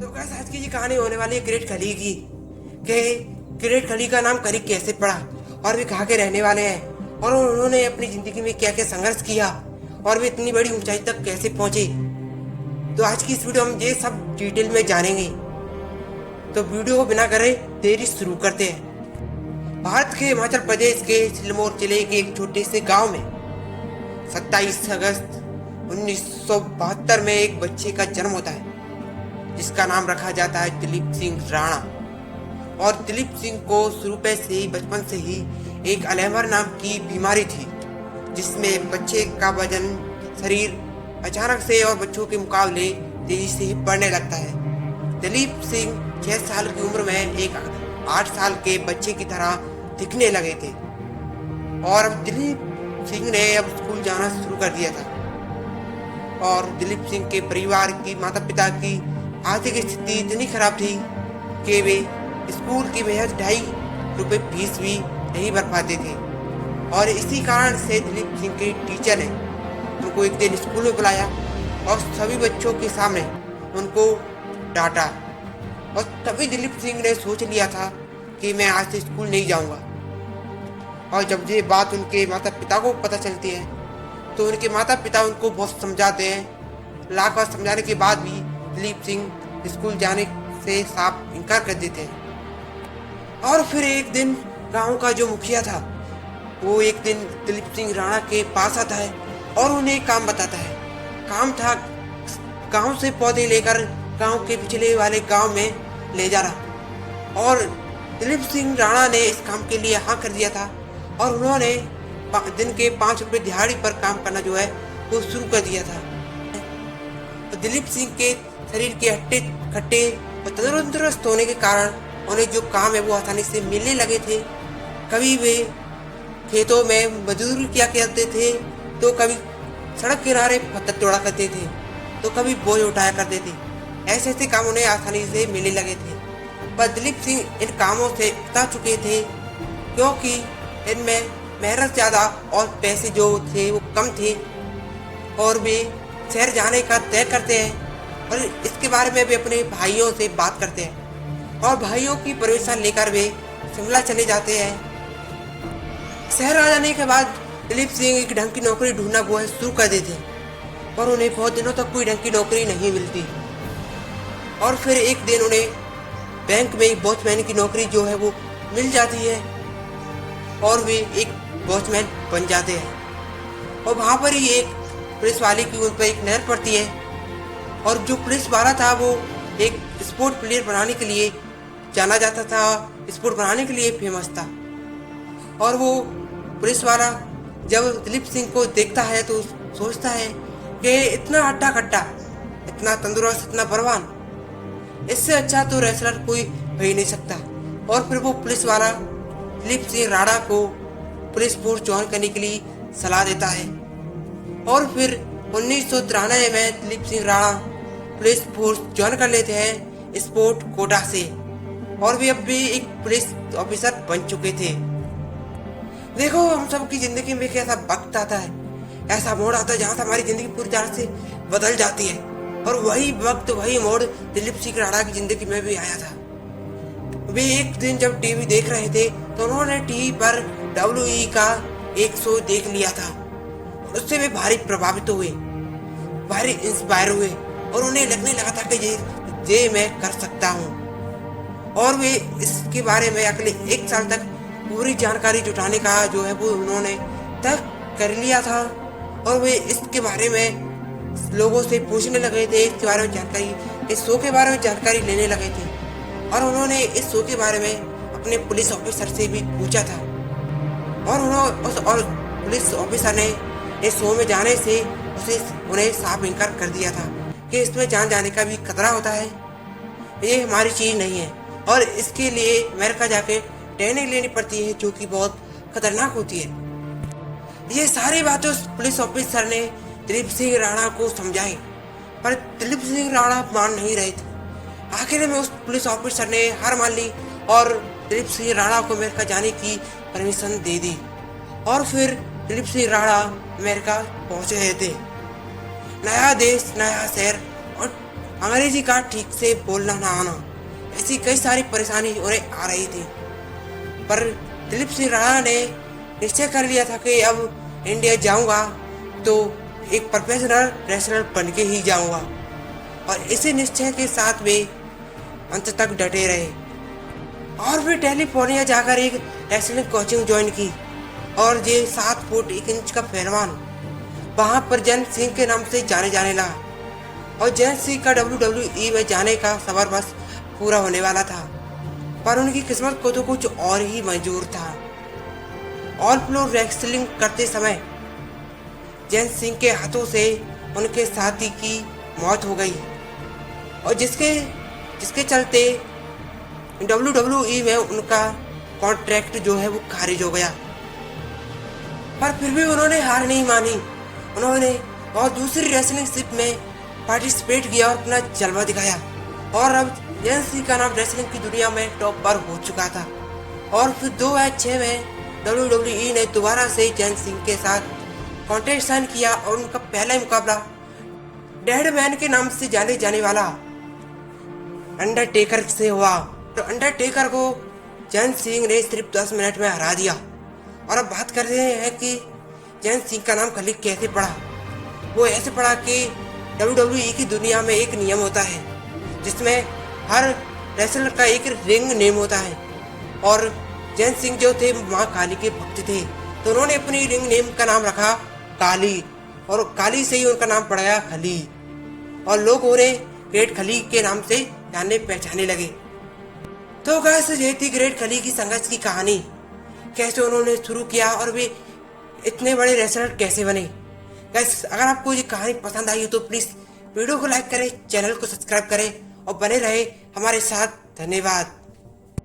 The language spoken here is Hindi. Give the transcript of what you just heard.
तो कैसे आज की ये कहानी होने वाली है किरीट खली की। कि किरीट खली का नाम करी कैसे पड़ा और वे कहाँ के रहने वाले हैं और उन्होंने अपनी जिंदगी में क्या क्या संघर्ष किया और वे इतनी बड़ी ऊंचाई तक कैसे पहुंचे। तो आज की इस वीडियो में ये सब डिटेल में जानेंगे। तो वीडियो को बिना करे देरी शुरू करते हैं। भारत के हिमाचल प्रदेश के सिरमौर जिले के एक छोटे से गांव में 27 अगस्त 1972 में एक बच्चे का जन्म होता है जिसका नाम रखा जाता है दिलीप सिंह राणा। और दिलीप सिंह को शुरू से ही बचपन से ही एक अल्जाइमर नाम की बीमारी थी जिसमें बच्चे का वजन शरीर अचानक से और बच्चों के मुकाबले तेजी से ही बढ़ने लगता है। दिलीप सिंह 6 साल की उम्र में एक 8 साल के बच्चे की तरह दिखने लगे थे और अब दिलीप सिंह ने अब स्कूल जाना शुरू कर दिया था। और दिलीप सिंह के परिवार की माता पिता की आर्थिक स्थिति इतनी खराब थी कि वे स्कूल की महज 2.5 रुपये फीस भी नहीं भर पाते थे। और इसी कारण से दिलीप सिंह के टीचर ने उनको एक दिन स्कूल में बुलाया और सभी बच्चों के सामने उनको डांटा। और तभी दिलीप सिंह ने सोच लिया था कि मैं आज से स्कूल नहीं जाऊंगा। और जब ये बात उनके माता पिता को पता चलती है तो उनके माता पिता उनको बहुत समझाते हैं। लाख बार समझाने के बाद भी दिलीप सिंह स्कूल जाने से साफ इनकार कर देते हैं। और फिर एक दिन गांव का जो मुखिया था वो एक दिन दिलीप सिंह राणा के पास आता है और उन्हें काम बताता है। काम था गांव से पौधे लेकर गांव के पिछले वाले गांव में ले जाना। और दिलीप सिंह राणा ने इस काम के लिए हाँ कर दिया था और उन्होंने दिन के 5 रुपये दिहाड़ी पर काम करना जो है वो शुरू कर दिया था। तो दिलीप सिंह के शरीर के हट्टे खट्टे और तंदुरुस्त होने के कारण उन्हें जो काम है वो आसानी से मिलने लगे थे। कभी वे खेतों में मजदूरी किया करते थे तो कभी सड़क किनारे पत्थर तोड़ा करते थे तो कभी बोझ उठाया करते थे। ऐसे ऐसे काम उन्हें आसानी से मिलने लगे थे। पर दिलीप सिंह इन कामों से उता चुके थे क्योंकि इनमें मेहनत ज़्यादा और पैसे जो थे वो कम थे। और वे शहर जाने का तय करते हैं और इसके बारे में वे अपने भाइयों से बात करते हैं और भाइयों की परमिशन लेकर वे शिमला चले जाते हैं। शहर आ जाने के बाद दिलीप सिंह एक ढंग की नौकरी ढूंढना वो है शुरू कर देते हैं पर उन्हें बहुत दिनों तक कोई ढंग की नौकरी नहीं मिलती। और फिर एक दिन उन्हें बैंक में एक वॉचमैन की नौकरी जो है वो मिल जाती है और वे एक वॉचमैन बन जाते हैं। और वहाँ पर ही एक पुलिस वाले की उन पर एक नहर पड़ती है और जो पुलिस वाला था वो एक स्पोर्ट प्लेयर बनाने के लिए जाना जाता था, स्पोर्ट बनाने के लिए फेमस था। और वो पुलिस वाला जब दिलीप सिंह को देखता है तो सोचता है कि इतना हट्टा कट्टा, इतना तंदुरुस्त, इतना बलवान, इससे अच्छा तो रेसलर कोई हो ही नहीं सकता। और फिर वो पुलिस वाला दिलीप सिंह राणा को पुलिस फोर्स ज्वाइन करने के लिए सलाह देता है। और फिर 1993 में Dilip Singh Rana police force join कर लेते हैं स्पोर्ट कोटा से और वे अब भी एक पुलिस ऑफिसर बन चुके थे। देखो हम सबकी जिंदगी में कैसा वक्त आता है, ऐसा मोड़ आता है जहाँ से हमारी जिंदगी पूरी तरह से बदल जाती है। और वही वक्त वही मोड़ दिलीप सिंह राणा की जिंदगी में भी आया था। वे एक दिन जब टीवी देख रहे थे तो उन्होंने टीवी पर WWE का एक शो देख लिया था। उससे वे भारी प्रभावित हुए, भारी इंस्पायर हुए और उन्हें लगने लगा था कि ये मैं कर सकता हूँ। और वे इसके बारे में अगले 1 साल तक पूरी जानकारी जुटाने का जो है वो उन्होंने तय कर लिया था। और वे इसके बारे में लोगों से पूछने लगे थे, इसके बारे में जानकारी, इस शो के बारे में जानकारी लेने लगे थे। और उन्होंने इस शो के बारे में अपने पुलिस ऑफिसर से भी पूछा था और पुलिस ऑफिसर ने इस शो में जाने से उन्हें साफ इनकार कर दिया था कि इसमें जान जाने का भी खतरा होता है, ये हमारी चीज़ नहीं है और इसके लिए अमेरिका जाके ट्रेनिंग लेनी पड़ती है जो कि बहुत खतरनाक होती है। ये सारी बातें उस पुलिस ऑफिसर ने दिलीप सिंह राणा को समझाई पर दिलीप सिंह राणा मान नहीं रहे थे। आखिर में उस पुलिस ऑफिसर ने हार मान ली और दिलीप सिंह राणा को अमेरिका जाने की परमिशन दे दी। और फिर दिलीप सिंह राणा अमेरिका पहुंचे थे। नया देश, नया शहर और अंग्रेजी का ठीक से बोलना ना आना, ऐसी कई सारी परेशानी उन्हें आ रही थी। पर दिलीप सिंह राणा ने निश्चय कर लिया था कि अब इंडिया जाऊंगा तो एक प्रोफेशनल रेसलर बन के ही जाऊंगा, और इसी निश्चय के साथ वे अंत तक डटे रहे। और फिर कैलिफोर्निया जाकर एक रेसलिंग कोचिंग ज्वाइन की, और ये 7 फुट 1 इंच का पहलवान वहां पर जैन सिंह के नाम से जाने जाने लगा, और जैन सिंह का WWE में जाने का सफर बस पूरा होने वाला था। पर उनकी किस्मत को तो कुछ और ही मंजूर था। ऑल फ्लोर रेसलिंग करते समय जैन सिंह के हाथों से उनके साथी की मौत हो गई, और जिसके चलते WWE में उनका कॉन्ट्रैक्ट जो है वो खारिज हो गया। पर फिर भी उन्होंने हार नहीं मानी। उन्होंने और दूसरी रेसलिंग शिप में पार्टिसिपेट किया और अपना जलवा दिखाया, और अब जैन सिंह का नाम रेसलिंग की दुनिया में टॉप पर हो चुका था। और फिर 2006 में WWE ने दोबारा से जैन सिंह के साथ कॉन्ट्रैक्ट साइन किया, और उनका पहला मुकाबला डेड मैन के नाम से जाने जाने वाला अंडरटेकर से हुआ। तो अंडरटेकर को जैन सिंह ने सिर्फ 10 मिनट में हरा दिया। और अब बात कर रहे हैं कि जैन सिंह का नाम खली कैसे पड़ा। वो ऐसे पड़ा कि WWE की दुनिया में एक नियम होता है जिसमें हर रेसलर का एक रिंग नेम होता है, और जैन सिंह जो थे माँ काली के भक्त थे, तो उन्होंने अपनी रिंग नेम का नाम रखा काली, और काली से ही उनका नाम पड़ा खली, और लोग उन्हें ग्रेट खली के नाम से जानने पहचाने लगे। तो गाइस ये थी ग्रेट खली की संघर्ष की कहानी, कैसे उन्होंने शुरू किया और वे इतने बड़े रेसलर कैसे बने। गाइस अगर आपको ये कहानी पसंद आई हो तो प्लीज वीडियो को लाइक करें, चैनल को सब्सक्राइब करें और बने रहे हमारे साथ। धन्यवाद।